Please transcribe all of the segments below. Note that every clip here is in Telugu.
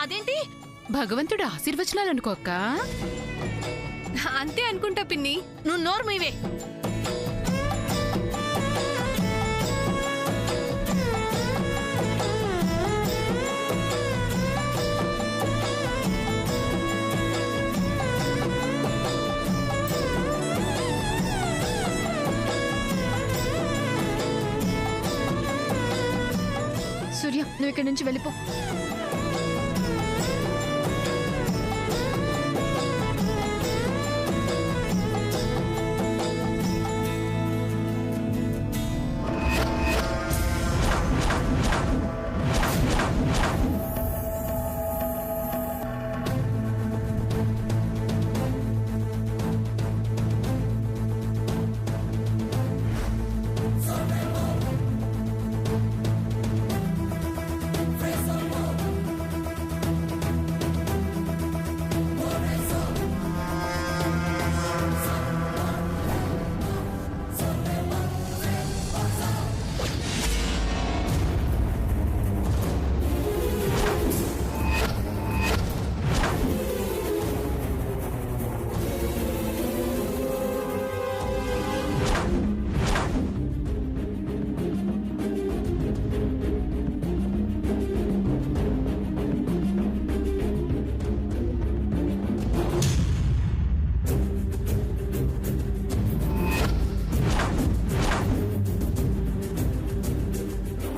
అదేంటి? భగవంతుడు ఆశీర్వచనాలనుకో అక్క. అంతే అనుకుంటా పిన్ని. నువ్వు నోరు మీవే. సూర్య, నువ్వు ఇక్కడి నుంచి వెళ్ళిపో.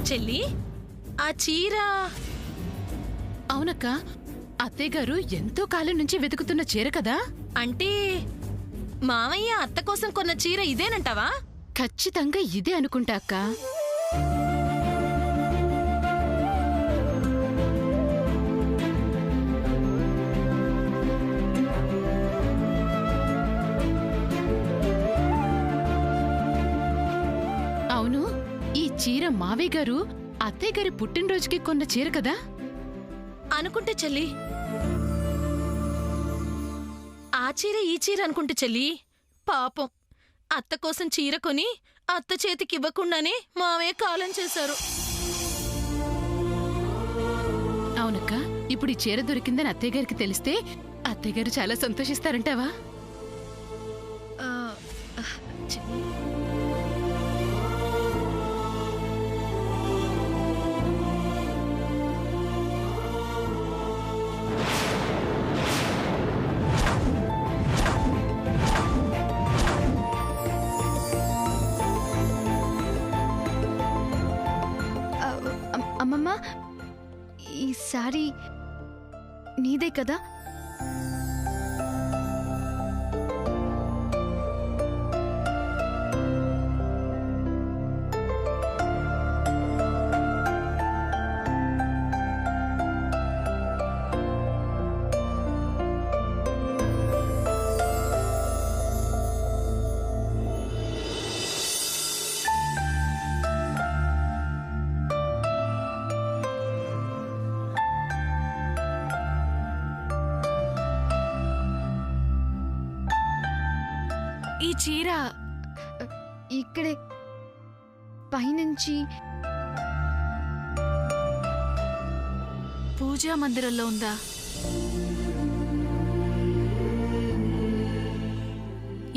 చెల్లి, ఆ చీర. అవునక్క, అత్తయ్య గారు ఎంతో కాలం నుంచి వెతుకుతున్న చీర కదా. అంటే మామయ్య అత్త కోసం కొన్న చీర ఇదేనంటావా? ఖచ్చితంగా ఇదే అనుకుంటా అక్క. అవును, ఈ చీర మావయ్య గారు అత్తయ్య గారి పుట్టినరోజుకి కొన్న చీర కదా అనుకుంటే చెల్లి. ఆ చీర ఈ చీర అనుకుంటే చెల్లి. పాపం, అత్త కోసం చీర కొని అత్త చేతికి ఇవ్వకుండానే మావయ్య కాలం చేశారు. అవునక్క, ఇప్పుడు ఈ చీర దొరికిందని అత్తయ్య గారికి తెలిస్తే అత్తయ్య గారు చాలా సంతోషిస్తారంటావా? చెల్లి, అమ్మమ్మ, ఈ సారీ నీదే కదా? ఈ చీర ఇక్కడే పైనుంచి పూజా మందిరంలో ఉందా?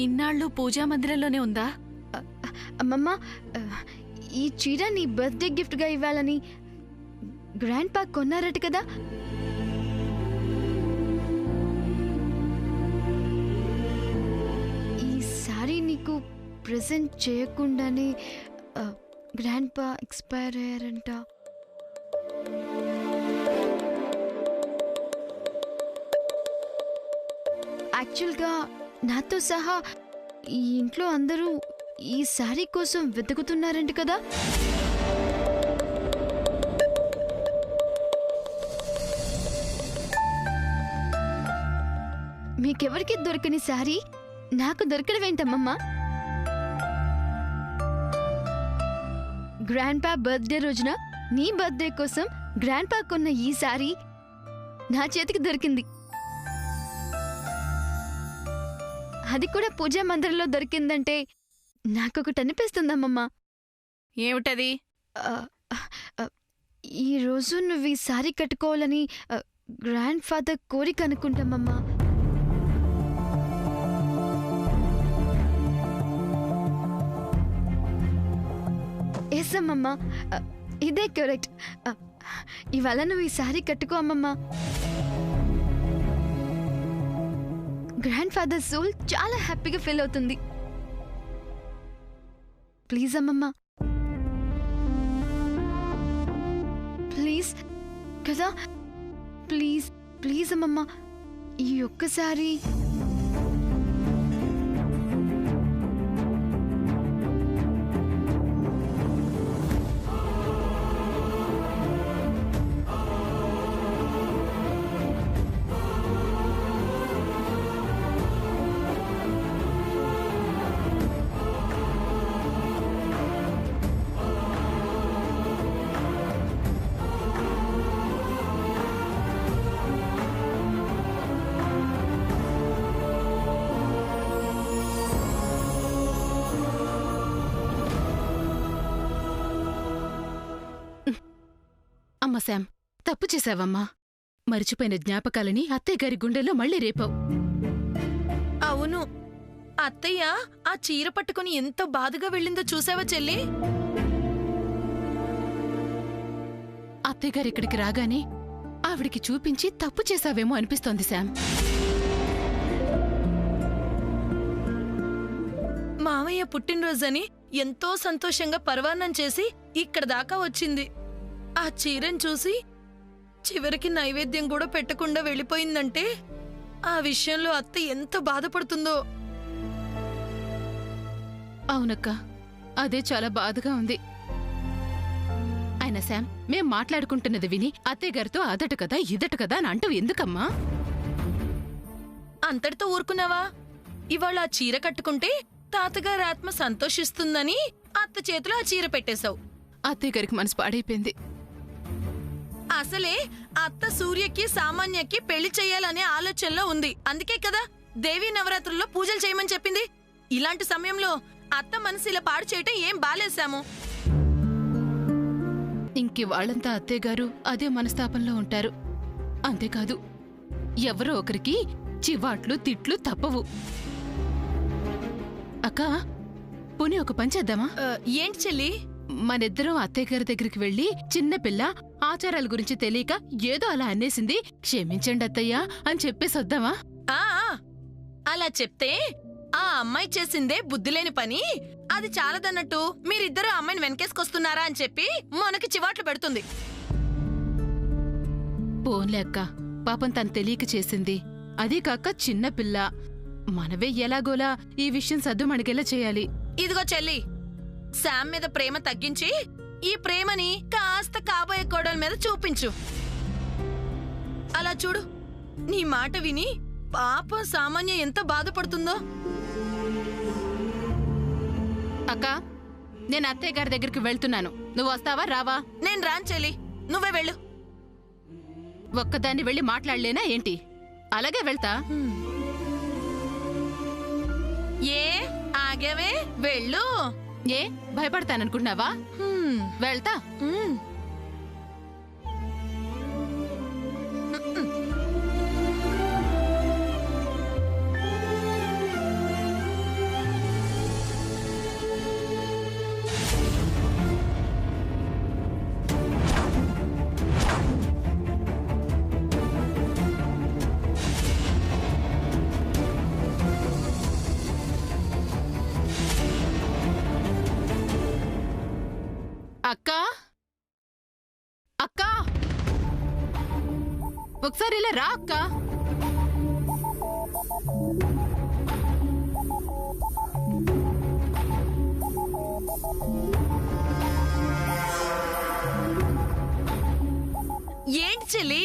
ఇన్నాళ్ళు పూజా మందిరంలోనే ఉందా? అమ్మమ్మ, ఈ చీర నీ బర్త్డే గిఫ్ట్గా ఇవ్వాలని గ్రాండ్ పా కొన్నారట కదా? ఈసారి నీకు ప్రెజెంట్ చేయకుండానే గ్రాండ్ పా ఎక్స్పైర్ అయ్యారంట. యాక్చువల్గా నాతో సహా ఈ ఇంట్లో అందరూ ఈ సారీ కోసం వెతుకుతున్నారంట కదా? మీకెవరికి దొరకని సారీ నాకు దొరకడం ఏంటమ్మమ్మా? గ్రాండ్ పా బర్త్డే రోజున నీ బర్త్డే కోసం గ్రాండ్ పా కొన్న ఈ సారీ నా చేతికి దొరికింది. అది కూడా పూజా మందిరంలో దొరికిందంటే నాకొకటి అనిపిస్తుందమ్మమ్మా. ఏమిటది? ఈరోజు నువ్వు ఈ సారీ కట్టుకోవాలని గ్రాండ్ ఫాదర్ కోరిక అనుకుంటామమ్మా. ఎస్ అమ్మమ్మా, ఇదే కరెక్ట్. ఇవాళ నువ్వు ఈ సారీ కట్టుకో అమ్మమ్మా. గ్రాండ్ ఫాదర్ సోల్ చాలా హ్యాపీగా ఫీల్ అవుతుంది. ప్లీజ్ అమ్మమ్మా, ప్లీజ్ కదా, ప్లీజ్ ప్లీజ్ అమ్మమ్మా, ఈ ఒక్కసారి. అమ్మ శామ్, తప్పు చేశావమ్మా. మరిచిపోయిన జ్ఞాపకాలని అత్తయ్యగారి గుండెల్లో మళ్ళీ రేపావు. అవును, అత్తయ్య ఆ చీర పట్టుకుని ఎంత బాధగా వెళ్ళిందో చూసావా చెల్లి? అత్తయ్యగారు ఇక్కడికి రాగానే ఆవిడికి చూపించి తప్పు చేశావేమో అనిపిస్తోంది శామ్. మామయ్య పుట్టినరోజని ఎంతో సంతోషంగా పరవాన్నం చేసి ఇక్కడ దాకా వచ్చింది. ఆ చీరను చూసి చివరికి నైవేద్యం కూడా పెట్టకుండా వెళ్ళిపోయిందంటే ఆ విషయంలో అత్త ఎంత బాధపడుతుందో. అవునక్క, అదే చాలా బాధగా ఉంది. అయినా శామ్, మేం మాట్లాడుకుంటున్నది విని అత్తయ్యగారితో అదట కదా ఇదట కదా అని అంటూ ఎందుకమ్మా? అంతటితో ఊరుకున్నావా? ఇవాళ ఆ చీర కట్టుకుంటే తాతగారి ఆత్మ సంతోషిస్తుందని అత్త చేతిలో ఆ చీర పెట్టేశావు. అత్తయ్యగారికి మనసు పాడైపోయింది. అసలే అత్త సూర్యకి సామాన్యకి పెళ్లి చెయ్యాలనే ఆలోచనలో ఉంది. అందుకే కదా దేవీ నవరాత్రుల్లో పూజలు చేయమని చెప్పింది. ఇలాంటి సమయంలో అత్త మనసు ఇలా పాడు చేయటం ఏం బాలేశాము. ఇంకి వాళ్ళంతా అత్తయ్యగారు అదే మనస్తాపంలో ఉంటారు. అంతేకాదు, ఎవరో ఒకరికి చివాట్లు తిట్లు తప్పవు. అక్కా, పోనీ ఒక పని చేద్దామా? ఏంటి చెల్లి? మనిద్దరం అత్తయ్యగారి దగ్గరికి వెళ్లి చిన్నపిల్ల ఆచారాల గురించి తెలియక ఏదో అలా అనేసింది, క్షమించండి అత్తయ్యా అని చెప్పేసి వద్దామా? ఆ అలా చెప్తే ఆ అమ్మాయి చేసిందే బుద్ధిలేని పని, అది చాలదన్నట్టు మీరిద్దరూ అమ్మాయిని వెనకేసుకొస్తున్నారా అని చెప్పి మనకి చివాట్లు పెడుతుంది. పోన్లే అక్క, పాపం తను తెలియక చేసింది. అదీ కాక చిన్నపిల్ల. మనవే ఎలాగోలా ఈ విషయం సద్దుమణిగేలా చేయాలి. ఇదిగో చెల్లి, శామ్ మీద ప్రేమ తగ్గించి ఈ ప్రేమని కాస్త కాబోయే కోడల మీద చూపించు. అలా చూడు, నీ మాట విని పాపం సామాన్య ఎంత బాధపడుతుందో. అక్క, నేను అత్తయ్యగారి దగ్గరికి వెళ్తున్నాను. నువ్వు వస్తావా రావా? నేను రాను చెల్లి, నువ్వే వెళ్ళు. ఒక్కదాన్ని వెళ్ళి మాట్లాడలేనా ఏంటి? అలాగే వెళ్తా. ఏ ఆగేవే, వెళ్ళు. ఏ భయపడతాననుకున్నావా? వెళ్తా. అక్కా, అక్కా, ఒకసారి ఇలా రా అక్కా. ఏంటి చెల్లి?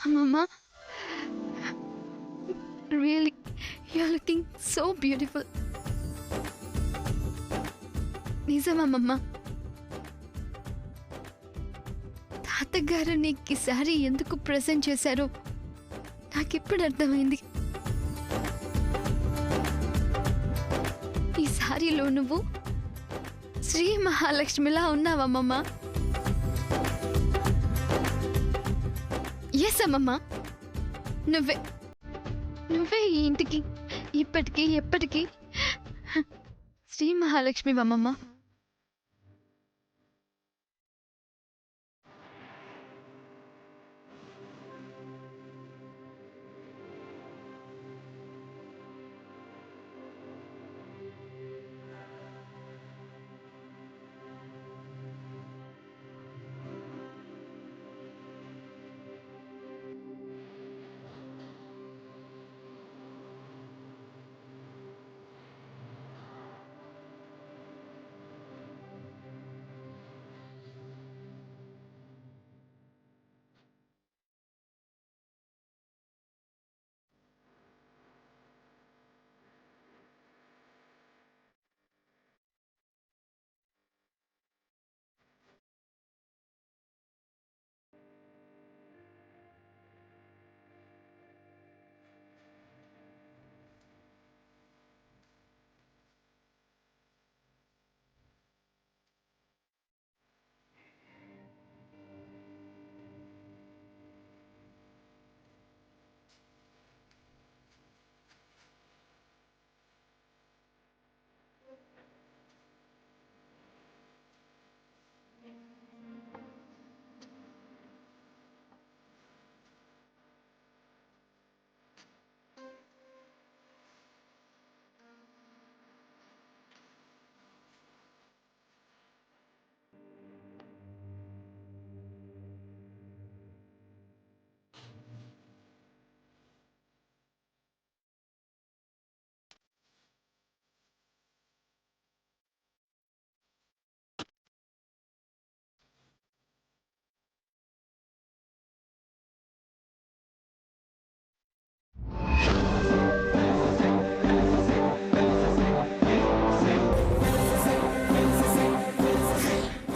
అమ్మమ్మ, really you're looking so beautiful. నిజమమ్మమ్మ, తాతగారు నీకు ఈ సారీ ఎందుకు ప్రెజెంట్ చేశారో నాకిప్పుడు అర్థమైంది. ఈ సారీలో నువ్వు శ్రీ మహాలక్ష్మిలా ఉన్నావమ్మమ్మ. ఎస్ అమ్మమ్మ, నువ్వే ఈ ఇంటికి ఇప్పటికీ ఎప్పటికీ శ్రీ మహాలక్ష్మి అమ్మమ్మ.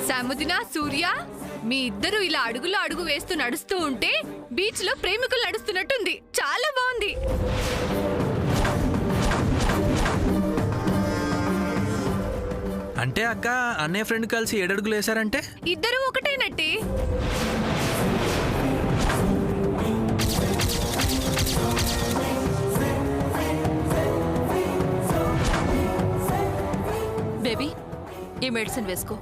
సముదిన, సూర్య, మీ ఇద్దరు ఇలా అడుగులో అడుగు వేస్తూ నడుస్తూ ఉంటే బీచ్ లో ప్రేమికులు నడుస్తున్నట్టుంది. చాలా బాగుంది. అంటే అక్క, అన్నయ్య ఫ్రెండ్ కలిసి 7 అడుగులు వేశారంటే ఇద్దరు ఒకటేనట్టే. బేబీ, ఈ మెడిసిన్ వేసుకో.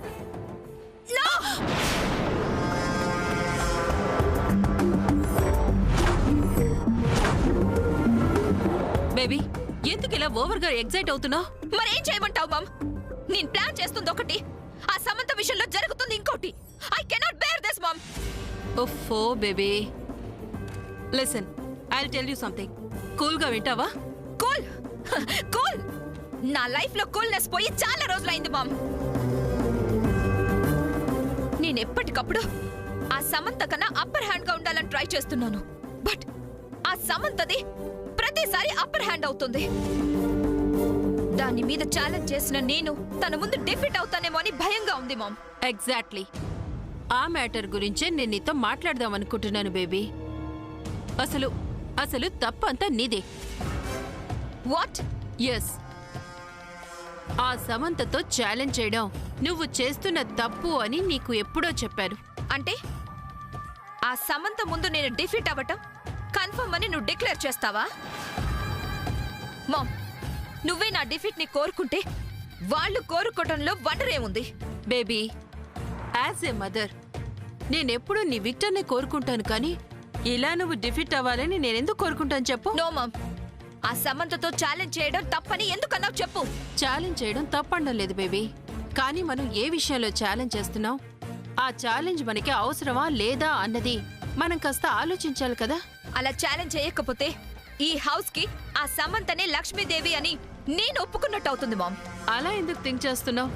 బేబీ, ఎందుకు ఇలా ఓవర్ గా ఎగ్జైట్ అవుతున్నావు? మరేం చేయమంటావు మామ్? నేను ప్లాన్ చేస్తుంది ఒకటి, ఆ సమంత విషయంలో జరుగుతుంది ఇంకోటి. I cannot bear this mom. ఓఫో baby, listen, I'll tell you something. Cool గా వింటావా? కూల్ కూల్ నా లైఫ్ లో కూల్నెస్ పోయి చాలా రోజులైంది మామ్. నేను ఎప్పటికప్పుడు ఆ సమంత కన్నా అప్పర్ హ్యాండ్ గా ఉండాలని ట్రై చేస్తున్నాను. బట్ ఆ సమంతది ప్రతిసారి అప్పర్ హ్యాండ్ అవుతుంది. దాని మీద ఛాలెంజ్ చేసిన నేను తన ముందు డిఫీట్ అవుతానేమో అని భయంగా ఉంది మామ్. ఎగ్జాక్ట్లీ ఆ మ్యాటర్ గురించే నేను నీతో మాట్లాడదాం అనుకుంటున్నాను బేబీ. అసలు తప్పంతా నీదే. వాట్? ఎస్, ఆ సమంతతో ఛాలెంజ్ చేయడం నువ్వు చేస్తున్న తప్పు అని నీకు ఎప్పుడో చెప్పాను. అంటే ఆ సమంత ముందు నేను డిఫీట్ అవ్వటం కన్ఫర్మ్ అని నువ్వు డిక్లేర్ చేస్తావా? మామ్, నువ్వే నా డిఫీట్ ని కోరుకుంటే వాళ్ళు కోరుకోవటంలో వండర్ ఏముంది? బేబీ, యాజ్ ఏ మదర్ నేనెప్పుడు నీ విక్టర్ని కోరుకుంటాను, కానీ ఇలా నువ్వు డిఫీట్ అవ్వాలని నేనెందుకు కోరుకుంటాను చెప్పు? నో మామ్, ఆ సమంతతో ఛాలెంజ్ చేయడం తప్పని ఎందుకన్నావు చెప్పు. ఛాలెంజ్ చేయడం తప్పండం లేదు బేబీ, కానీ మనం ఏ విషయంలో ఛాలెంజ్ చేస్తున్నాం, ఆ ఛాలెంజ్ మనకి అవసరమా లేదా అన్నది మనం కాస్త ఆలోచించాలి కదా. అలా ఛాలెంజ్ చేయకపోతే ఈ హౌస్ కి ఆ సమంతనే లక్ష్మీదేవి అని నేను ఒప్పుకున్నట్టు అవుతుంది మామ్. అలా ఎందుకు థింక్ చేస్తున్నావు?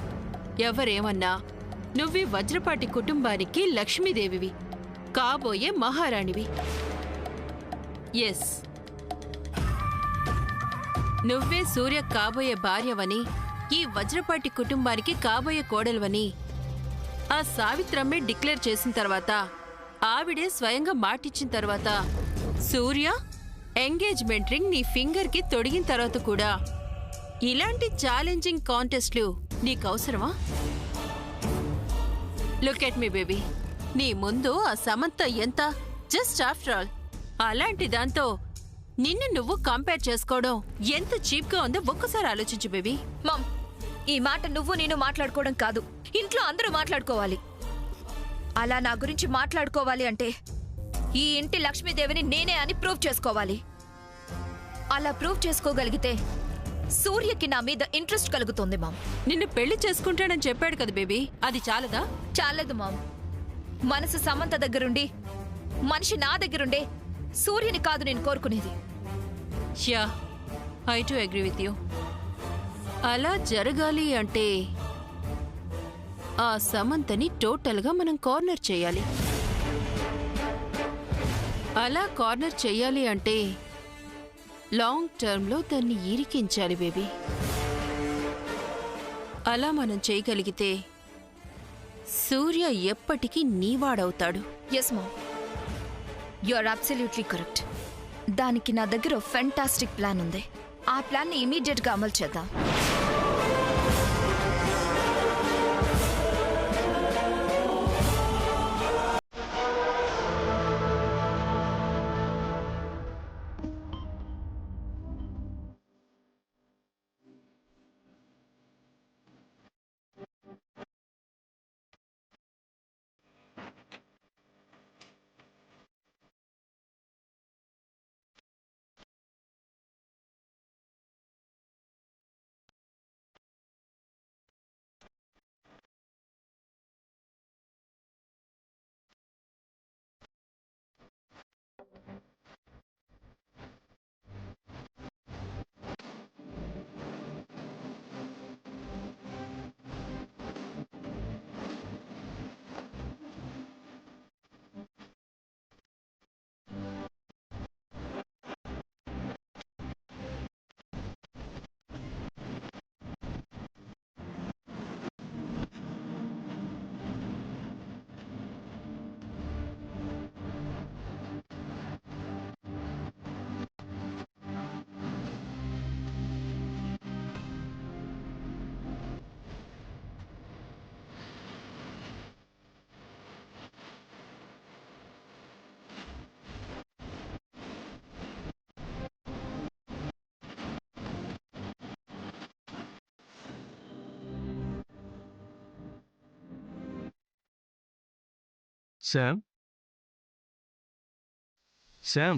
ఎవరేమన్నా నువ్వు వజ్రపాటి కుటుంబానికి లక్ష్మీదేవివి, కాబోయే మహారాణివి. ఎస్, నువ్వే సూర్య కాబోయే భార్యవని, ఈ వజ్రపాటి కుటుంబానికి కాబోయే కోడలువని ఆ సావిత్రమ్మే డిక్లేర్ చేసిన తర్వాత, ఆవిడే స్వయంగా మాటిచ్చిన తర్వాత, సూర్య ఎంగేజ్మెంట్ రింగ్ నీ ఫింగర్కి తొడిగిన తర్వాత కూడా ఇలాంటి ఛాలెంజింగ్ కాంటెస్ట్లు నీకు అవసరమా? లుక్ ఎట్ మీ బేబీ, నీ ముందు ఆ సమంత ఎంత జస్ట్ ఆఫ్టర్ ఆల్. అలాంటి దాంతో నిన్ను నువ్వు కంపేర్ చేసుకోవడం ఎంత చీప్గా ఉందో ఒక్కసారి ఆలోచించు బేబీ. మామ్, ఈ మాట నువ్వు నేను మాట్లాడుకోవడం కాదు, ఇంట్లో అందరూ మాట్లాడుకోవాలి. అలా నా గురించి మాట్లాడుకోవాలి అంటే ఈ ఇంటి లక్ష్మీదేవిని నేనే అని ప్రూవ్ చేసుకోవాలి. అలా ప్రూవ్ చేసుకోగలిగితే సూర్యకి నా మీద ఇంట్రెస్ట్ కలుగుతుంది మామ్. నిన్ను పెళ్లి చేసుకుంటాడని చెప్పాడు కదా బేబీ, అది చాలదా? చాలేదు మామ్. మనసు సమంత దగ్గరుండి, మనిషి నా దగ్గరుండే సూర్యుని కాదు నేను కోరుకునేది. Yeah, I to agree with you. అలా జరగాలి అంటే ఆ సమంతని టోటల్గా మనం కార్నర్ చేయాలి. అలా కార్నర్ చేయాలి అంటే లాంగ్ టర్మ్లో దాన్ని ఇరికించాలి బేబీ. అలా మనం చేయగలిగితే సూర్య ఎప్పటికీ నీవాడవుతాడు. Yes mom, you are absolutely correct. దానికి నా దగ్గర ఫెంటాస్టిక్ ప్లాన్ ఉంది. ఆ ప్లాన్ని ఇమీడియట్గా అమలు చేద్దాం. Sam? Sam?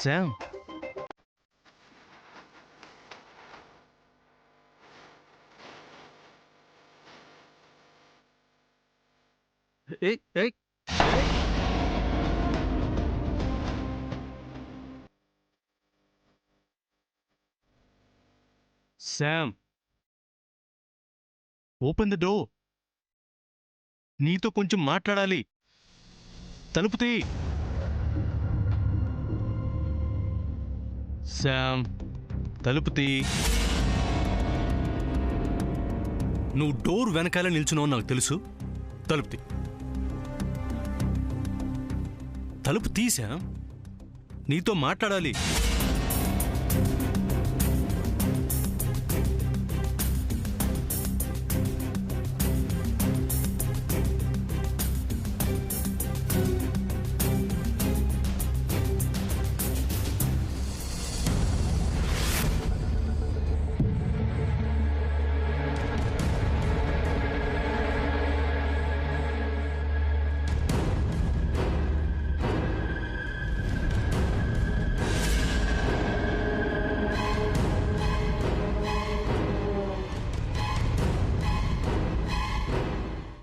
Sam? Hey, hey, hey. Sam. Open the door. నీతో కొంచెం మాట్లాడాలి. తలుపు తీ. శామ్, తలుపు తీ. నువ్వు డోర్ వెనకాల నిల్చున్నావు నాకు తెలుసు. తలుపు తీ. తలుపు తీ శామ్, నీతో మాట్లాడాలి.